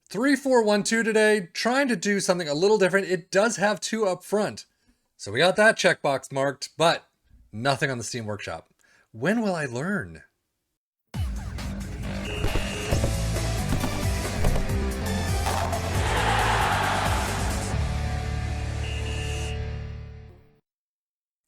3-4-1-2 today, trying to do something a little different. It does have two up front. So we got that checkbox marked, but nothing on the Steam Workshop. When will I learn?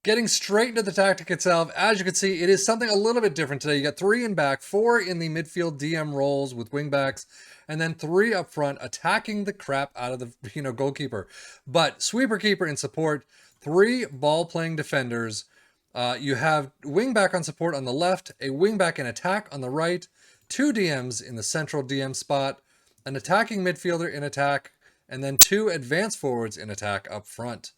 Getting straight into the tactic itself, as you can see, it is something a little bit different today. You got 3 in back, 4 in the midfield DM roles with wingbacks, and then 3 up front attacking the crap out of the goalkeeper. But sweeper keeper in support, 3 ball playing defenders. You have wingback on support on the left, a wingback in attack on the right, 2 DMs in the central DM spot, an attacking midfielder in attack, and then 2 advanced forwards in attack up front.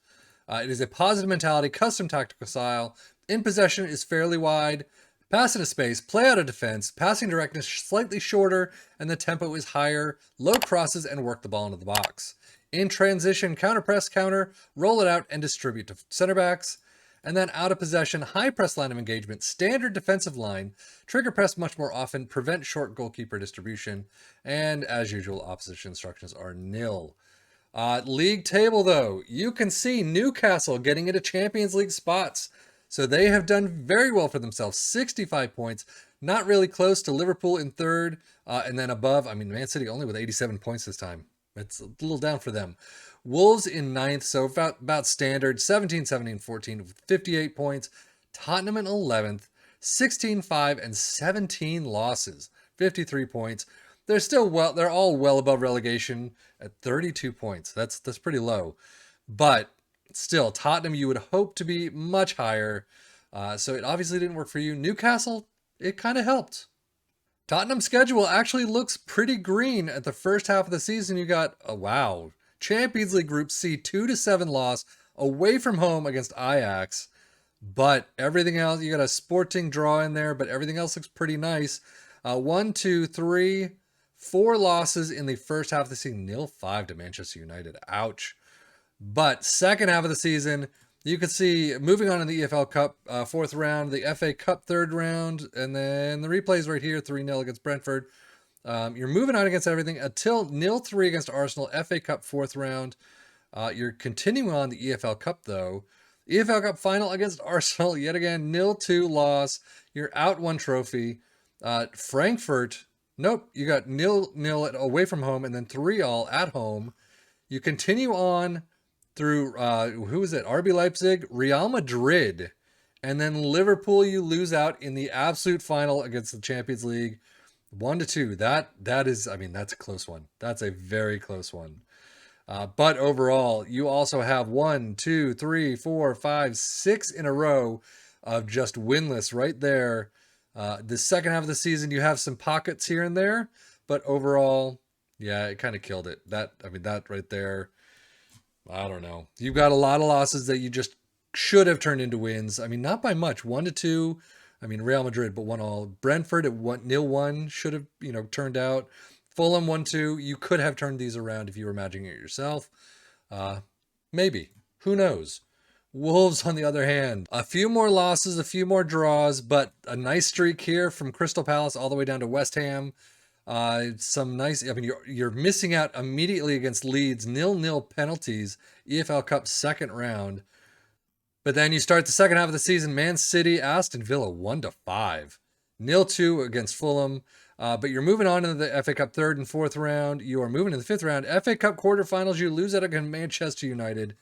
It is a positive mentality, custom tactical style. In possession is fairly wide. Pass into space, play out of defense, passing directness slightly shorter, and the tempo is higher. Low crosses and work the ball into the box. In transition, counter press, counter, roll it out, and distribute to center backs. And then out of possession, high press line of engagement, standard defensive line, trigger press much more often, prevent short goalkeeper distribution, and as usual, opposition instructions are nil. League table, though, you can see Newcastle getting into Champions League spots. So they have done very well for themselves. 65 points, not really close to Liverpool in third. And then above, Man City only with 87 points this time. It's a little down for them. Wolves in ninth, so about standard. 17, 17, 14 with 58 points. Tottenham in 11th, 16, 5, and 17 losses. 53 points. They're all well above relegation at 32 points. That's pretty low. But still, Tottenham, you would hope to be much higher. So it obviously didn't work for you. Newcastle, it kind of helped. Tottenham's schedule actually looks pretty green at the first half of the season. You got, Champions League Group C 2-7 loss away from home against Ajax. But everything else, you got a Sporting draw in there, but everything else looks pretty nice. 1, 2, 3... 4 losses in the first half of the season, 0-5 to Manchester United. Ouch. But second half of the season, you can see moving on in the EFL Cup, 4th round, the FA Cup 3rd round, and then the replays right here, 3-0 against Brentford. You're moving on against everything until 0-3 against Arsenal, FA Cup 4th round. You're continuing on the EFL Cup, though. EFL Cup final against Arsenal, yet again, 0-2 loss. You're out 1 trophy. Frankfurt... Nope, you got 0-0 away from home and then 3-3 at home. You continue on through, who is it? RB Leipzig, Real Madrid, and then Liverpool you lose out in the absolute final against the Champions League. 1-2. That is, that's a close one. That's a very close one. But overall, you also have 1, 2, 3, 4, 5, 6 in a row of just winless right there. The second half of the season, you have some pockets here and there, but overall, yeah, it kind of killed it. That right there, I don't know. You've got a lot of losses that you just should have turned into wins. Not by much, 1-2. Real Madrid, but 1-1. Brentford at 0-1 should have, turned out. Fulham 1-2. You could have turned these around if you were imagining it yourself. Maybe. Who knows? Wolves, on the other hand, a few more losses, a few more draws, but a nice streak here from Crystal Palace all the way down to West Ham. Some nice, you're missing out immediately against Leeds, 0-0 penalties, EFL Cup 2nd round. But then you start the second half of the season, Man City, Aston Villa, 1-5. 0-2 against Fulham. But you're moving on into the FA Cup 3rd and 4th round. You are moving to the 5th round. FA Cup quarterfinals, you lose out against Manchester United.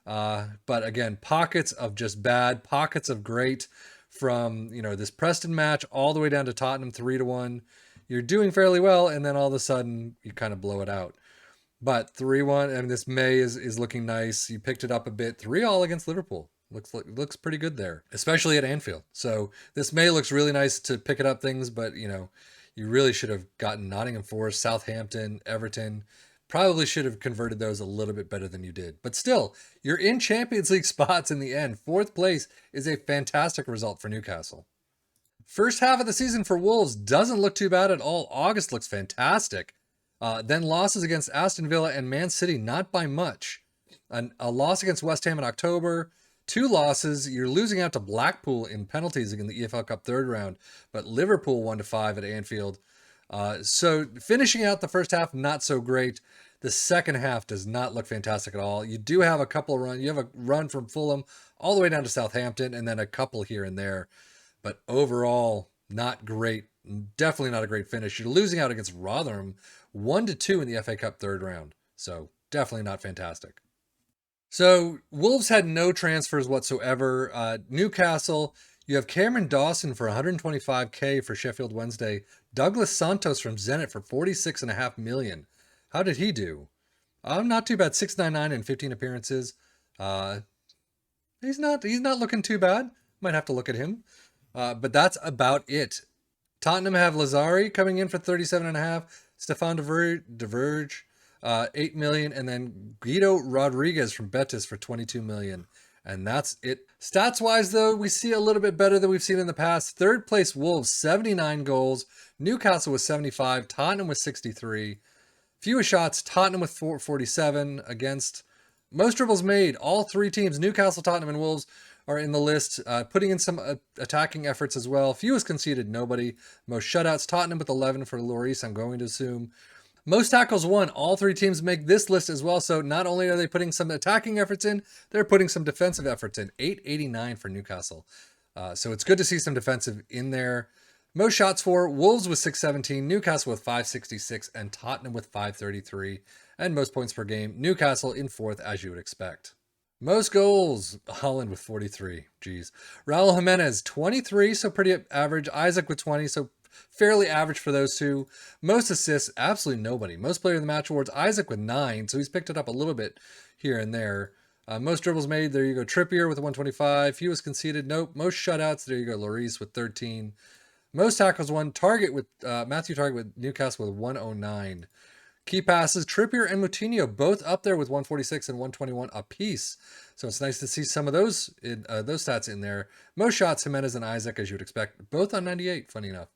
But again, pockets of just bad, pockets of great from, this Preston match all the way down to Tottenham 3-1. You're doing fairly well, and then all of a sudden you kind of blow it out. But 3-1, this May is looking nice. You picked it up a bit. 3-3 against Liverpool. Looks pretty good there, especially at Anfield. So this May looks really nice to pick it up things, but you really should have gotten Nottingham Forest, Southampton, Everton. Probably should have converted those a little bit better than you did. But still, you're in Champions League spots in the end. 4th place is a fantastic result for Newcastle. First half of the season for Wolves doesn't look too bad at all. August looks fantastic. Then losses against Aston Villa and Man City, not by much. A loss against West Ham in October. 2 losses. You're losing out to Blackpool in penalties in the EFL Cup 3rd round. But Liverpool 1-5 at Anfield. So finishing out the first half, not so great. The second half does not look fantastic at all. You do have a couple run. You have a run from Fulham all the way down to Southampton, and then a couple here and there. But overall, not great. Definitely not a great finish. You're losing out against Rotherham 1-2 in the FA Cup third round. So definitely not fantastic. So Wolves had no transfers whatsoever. Newcastle, you have Cameron Dawson for 125K for Sheffield Wednesday. Douglas Santos from Zenit for 46.5 million. How did he do? Not too bad. 699 and 15 appearances. Uh, he's not looking too bad. Might have to look at him. But that's about it. Tottenham have Lazari coming in for 37.5. Stefan de Verge, 8 million, and then Guido Rodriguez from Betis for 22 million. And that's it. Stats wise, though, we see a little bit better than we've seen in the past. Third place Wolves, 79 goals. Newcastle was 75. Tottenham was 63. Fewest shots, Tottenham with 47 against. Most dribbles made. All three teams, Newcastle, Tottenham, and Wolves, are in the list, putting in some attacking efforts as well. Fewest conceded, nobody. Most shutouts, Tottenham with 11 for Lloris, I'm going to assume. Most tackles won. All three teams make this list as well. So not only are they putting some attacking efforts in, they're putting some defensive efforts in. 889 for Newcastle. So it's good to see some defensive in there. Most shots for Wolves with 617, Newcastle with 566, and Tottenham with 533. And most points per game, Newcastle in fourth, as you would expect. Most goals, Holland with 43. Jeez. Raul Jimenez, 23, so pretty average. Isaac with 20, so fairly average for those two. Most assists, absolutely nobody. Most player of the match awards, Isaac with 9, so he's picked it up a little bit here and there. Most dribbles made, there you go. Trippier with 125. Fewest conceded, nope. Most shutouts, there you go. Lloris with 13. Most tackles won. Target with Matthew Target with Newcastle with 109. Key passes, Trippier and Moutinho both up there with 146 and 121 apiece. So it's nice to see some of those stats in there. Most shots, Jimenez and Isaac, as you would expect, both on 98, funny enough.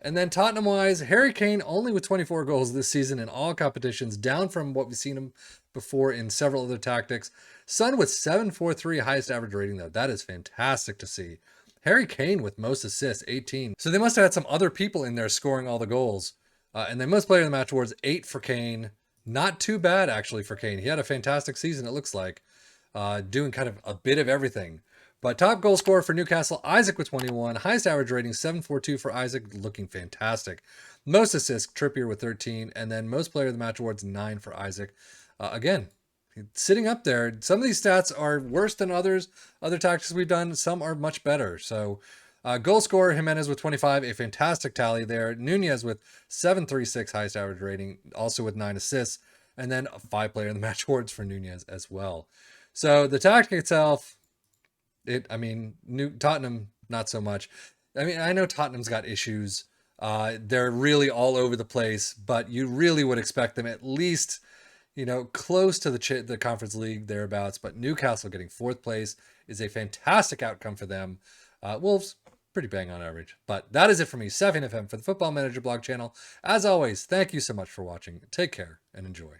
And then Tottenham-wise, Harry Kane only with 24 goals this season in all competitions, down from what we've seen him before in several other tactics. Son with 743, highest average rating, though. That is fantastic to see. Harry Kane with most assists, 18. So they must have had some other people in there scoring all the goals. And then most player in the match awards, 8 for Kane. Not too bad, actually, for Kane. He had a fantastic season, it looks like, doing kind of a bit of everything. But top goal scorer for Newcastle, Isaac with 21. Highest average rating, 742 for Isaac, looking fantastic. Most assists, Trippier with 13. And then most player of the match awards, 9 for Isaac. Again, sitting up there. Some of these stats are worse than others. Other tactics we've done, some are much better. So goal scorer, Jimenez with 25, a fantastic tally there. Nunez with 736, highest average rating, also with 9 assists. And then a 5 player in the match awards for Nunez as well. So the tactic itself, Tottenham, not so much. I know Tottenham's got issues. They're really all over the place, but you really would expect them at least, close to the Conference League thereabouts. But Newcastle getting 4th place is a fantastic outcome for them. Wolves, pretty bang on average. But that is it for me, Safian FM for the Football Manager blog channel. As always, thank you so much for watching. Take care and enjoy.